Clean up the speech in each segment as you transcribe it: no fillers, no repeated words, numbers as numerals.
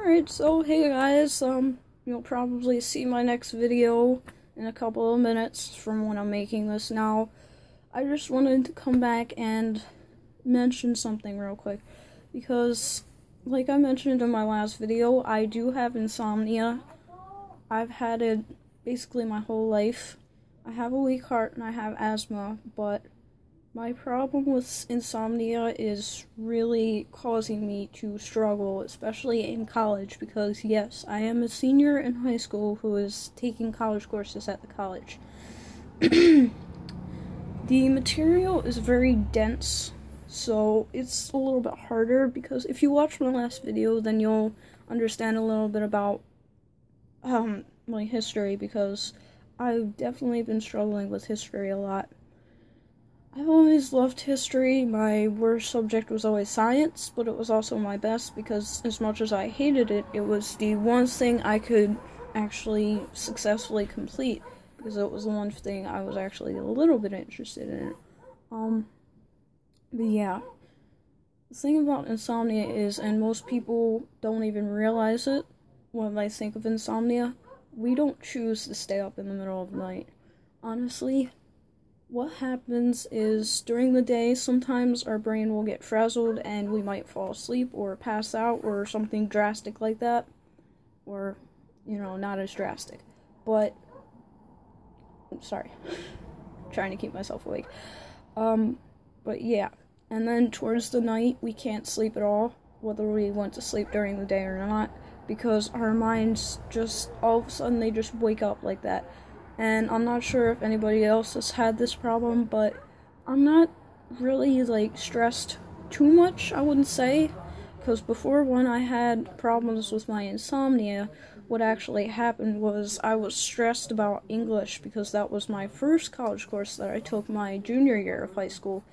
Alright, so hey guys, you'll probably see my next video in a couple of minutes from when I'm making this now. I just wanted to come back and mention something real quick, because like I mentioned in my last video, I do have insomnia. I've had it basically my whole life. I have a weak heart and I have asthma, but my problem with insomnia is really causing me to struggle, especially in college, because yes, I am a senior in high school who is taking college courses at the college. The material is very dense, so it's a little bit harder, because if you watch my last video, then you'll understand a little bit about my history, because I've definitely been struggling with history a lot. I've always loved history. My worst subject was always science, but it was also my best, because as much as I hated it, it was the one thing I could actually successfully complete, because it was the one thing I was actually a little bit interested in. But yeah, the thing about insomnia is, and most people don't even realize it when they think of insomnia, we don't choose to stay up in the middle of the night. Honestly, what happens is, during the day, sometimes our brain will get frazzled and we might fall asleep or pass out or something drastic like that. Or, you know, not as drastic. But, I'm sorry. Trying to keep myself awake. But yeah. And then towards the night, we can't sleep at all, whether we went to sleep during the day or not, because our minds just, all of a sudden, they just wake up like that. And I'm not sure if anybody else has had this problem, but I'm not really, like, stressed too much, I wouldn't say. Because before, when I had problems with my insomnia, what actually happened was I was stressed about English, because that was my first college course that I took my junior year of high school.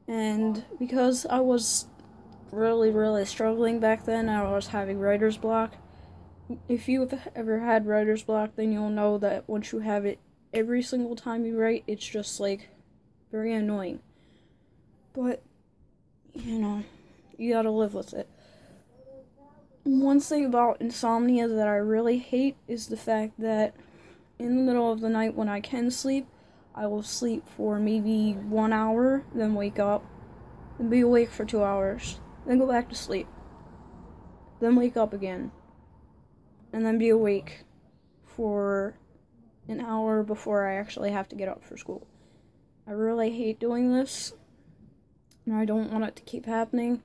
And because I was really struggling back then, I was having writer's block. If you've ever had writer's block, then you'll know that once you have it every single time you write, it's just, like, very annoying. But, you know, you gotta live with it. One thing about insomnia that I really hate is the fact that in the middle of the night when I can sleep, I will sleep for maybe 1 hour, then wake up, then be awake for 2 hours, then go back to sleep, then wake up again, and then be awake for an hour before I actually have to get up for school. I really hate doing this, and I don't want it to keep happening.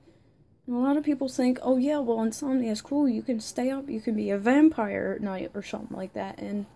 And a lot of people think, oh yeah, well, insomnia is cool, you can stay up, you can be a vampire at night or something like that, and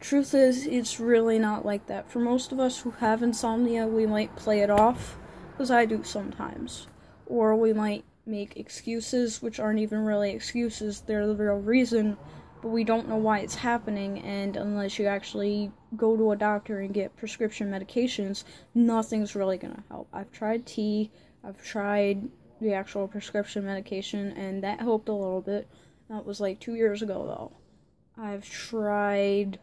truth is, it's really not like that. For most of us who have insomnia, we might play it off, because I do sometimes, or we might make excuses, which aren't even really excuses, they're the real reason, but we don't know why it's happening, and unless you actually go to a doctor and get prescription medications, nothing's really gonna help. I've tried tea, I've tried the actual prescription medication, and that helped a little bit. That was like 2 years ago, though. I've tried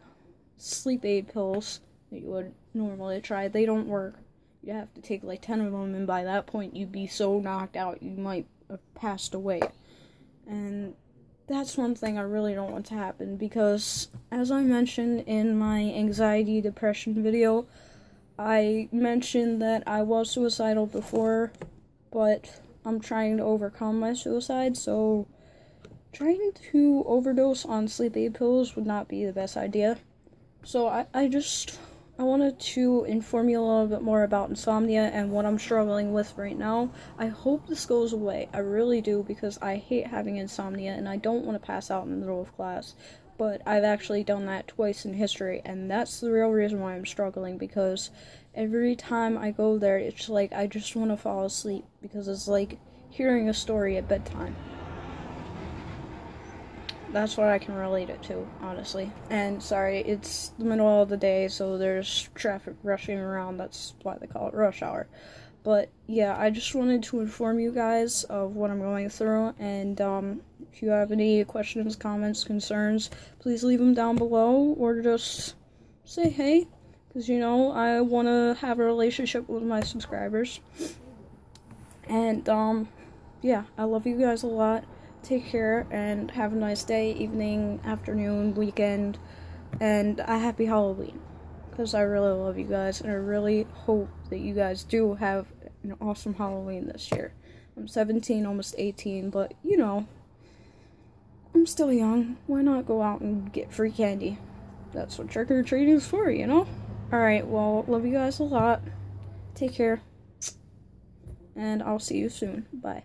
sleep aid pills that you would normally try. They don't work. You have to take like 10 of them, and by that point you'd be so knocked out you might have passed away. And that's one thing I really don't want to happen, because as I mentioned in my anxiety depression video, I mentioned that I was suicidal before, but I'm trying to overcome my suicide, so trying to overdose on sleep aid pills would not be the best idea. So I wanted to inform you a little bit more about insomnia and what I'm struggling with right now. I hope this goes away. I really do, because I hate having insomnia and I don't want to pass out in the middle of class. But I've actually done that twice in history, and that's the real reason why I'm struggling, because every time I go there, it's like I just want to fall asleep, because it's like hearing a story at bedtime. That's what I can relate it to, honestly. And sorry, it's the middle of the day, so there's traffic rushing around. That's why they call it rush hour. But yeah, I just wanted to inform you guys of what I'm going through. And if you have any questions, comments, concerns, please leave them down below, or just say hey, because, you know, I want to have a relationship with my subscribers. And yeah, I love you guys a lot. take care, and have a nice day, evening, afternoon, weekend, and a happy Halloween. Because I really love you guys, and I really hope that you guys do have an awesome Halloween this year. I'm 17, almost 18, but, you know, I'm still young. Why not go out and get free candy? That's what trick-or-treating is for, you know? Alright, well, love you guys a lot. Take care. And I'll see you soon. Bye.